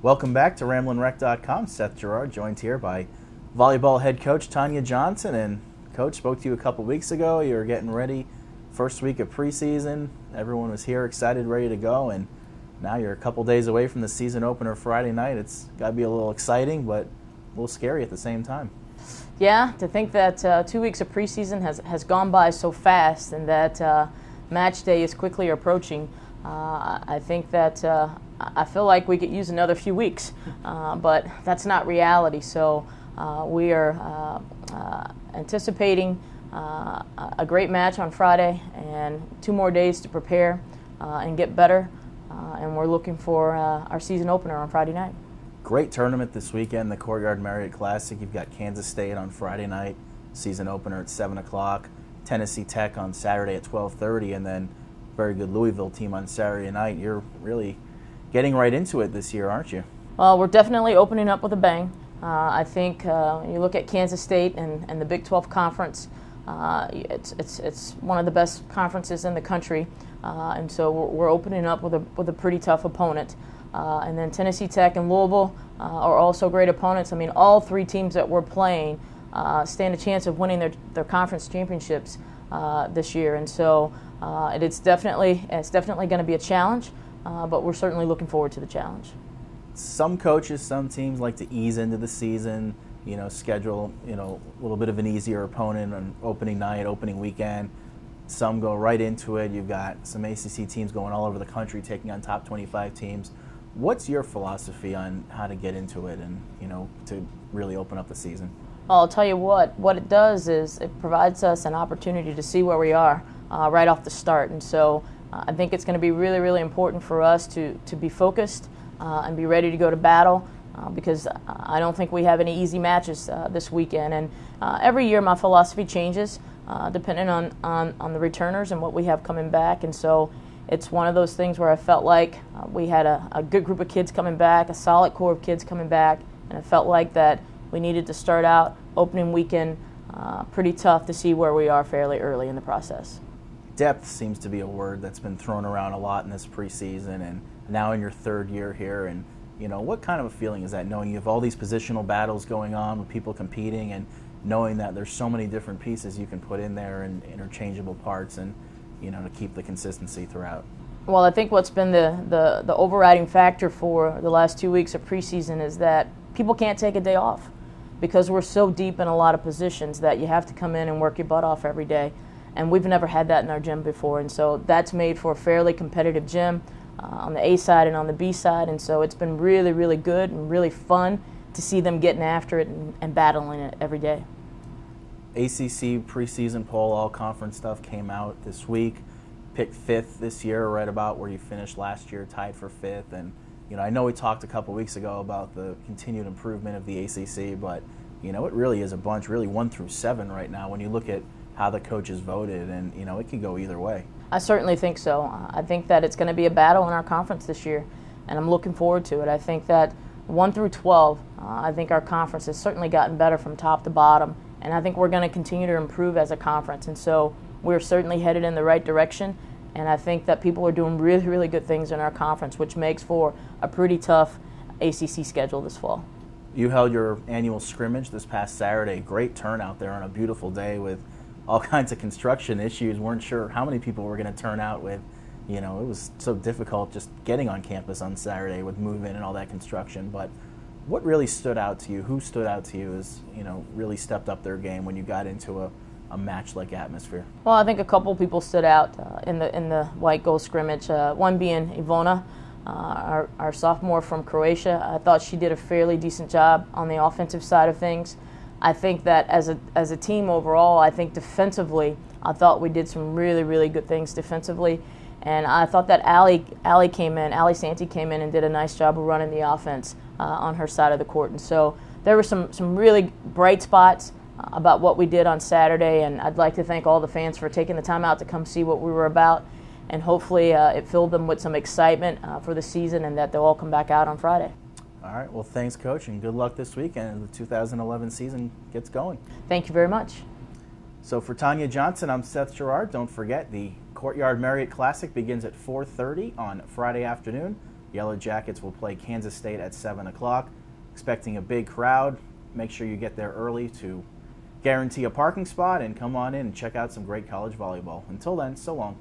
Welcome back to RamblinRec.com. Seth Gerard, joined here by volleyball head coach Tonya Johnson. And Coach, spoke to you a couple weeks ago. You were getting ready, first week of preseason. Everyone was here, excited, ready to go. And now you're a couple days away from the season opener Friday night. It's got to be a little exciting, but a little scary at the same time. Yeah, to think that 2 weeks of preseason has gone by so fast, and that match day is quickly approaching. I think that I feel like we could use another few weeks, but that's not reality. So we are anticipating a great match on Friday and 2 more days to prepare and get better. And we're looking for our season opener on Friday night. Great tournament this weekend, the Courtyard Marriott Classic. You've got Kansas State on Friday night, season opener at 7 o'clock, Tennessee Tech on Saturday at 12:30, and then very good Louisville team on Saturday night. You're really getting right into it this year, aren't you? Well, we're definitely opening up with a bang. I think you look at Kansas State and the Big 12 Conference, it's one of the best conferences in the country, and so we're opening up with a pretty tough opponent. And then Tennessee Tech and Louisville are also great opponents. I mean, all 3 teams that we're playing stand a chance of winning their conference championships this year, and so it's definitely going to be a challenge, but we're certainly looking forward to the challenge. Some coaches, some teams like to ease into the season, schedule, a little bit of an easier opponent on opening night, opening weekend. Some go right into it. You've got some ACC teams going all over the country taking on top 25 teams. What's your philosophy on how to get into it and, to really open up the season? Well, I'll tell you what it does is it provides us an opportunity to see where we are right off the start. And so I think it's going to be really, really important for us to be focused and be ready to go to battle because I don't think we have any easy matches this weekend. And every year my philosophy changes depending on the returners and what we have coming back. And so it's one of those things where I felt like we had a good group of kids coming back, a solid core of kids coming back, and I felt like that we needed to start out opening weekend pretty tough to see where we are fairly early in the process. Depth seems to be a word that's been thrown around a lot in this preseason, and now in your 3rd year here. And what kind of a feeling is that, knowing you have all these positional battles going on with people competing, and knowing that there's so many different pieces you can put in there and interchangeable parts, and to keep the consistency throughout? Well, I think what's been the overriding factor for the last 2 weeks of preseason is that people can't take a day off because we're so deep in a lot of positions that you have to come in and work your butt off every day. And we've never had that in our gym before, and so that's made for a fairly competitive gym on the A side and on the B side, and so it's been really, really good and really fun to see them getting after it and battling it every day. ACC preseason poll, all conference stuff came out this week. Picked 5th this year, right about where you finished last year, tied for 5th. And I know we talked a couple weeks ago about the continued improvement of the ACC, but it really is a bunch, really 1 through 7 right now when you look at how the coaches voted, and it can go either way. I certainly think so. I think that it's going to be a battle in our conference this year, and I'm looking forward to it. I think that 1 through 12, I think our conference has certainly gotten better from top to bottom, and I think we're going to continue to improve as a conference, and so we're certainly headed in the right direction, and I think that people are doing really, really good things in our conference, which makes for a pretty tough ACC schedule this fall. You held your annual scrimmage this past Saturday. Great turnout there on a beautiful day with all kinds of construction issues. Weren't sure how many people were going to turn out with. It was so difficult just getting on campus on Saturday with move-in and all that construction. But what really stood out to you? Who stood out to you as, really stepped up their game when you got into a match-like atmosphere? Well, I think a couple people stood out in the white gold scrimmage. One being Ivona, our sophomore from Croatia. I thought she did a fairly decent job on the offensive side of things. I think that as a team overall, I think defensively, I thought we did some really, really good things defensively. And I thought that Allie Santee came in and did a nice job of running the offense on her side of the court. And so there were some really bright spots about what we did on Saturday, and I'd like to thank all the fans for taking the time out to come see what we were about. And hopefully it filled them with some excitement for the season, and that they'll all come back out on Friday. All right. Well, thanks, Coach, and good luck this weekend as the 2011 season gets going. Thank you very much. So for Tonya Johnson, I'm Seth Gerard. Don't forget, the Courtyard Marriott Classic begins at 4:30 on Friday afternoon. Yellow Jackets will play Kansas State at 7 o'clock. Expecting a big crowd. Make sure you get there early to guarantee a parking spot and come on in and check out some great college volleyball. Until then, so long.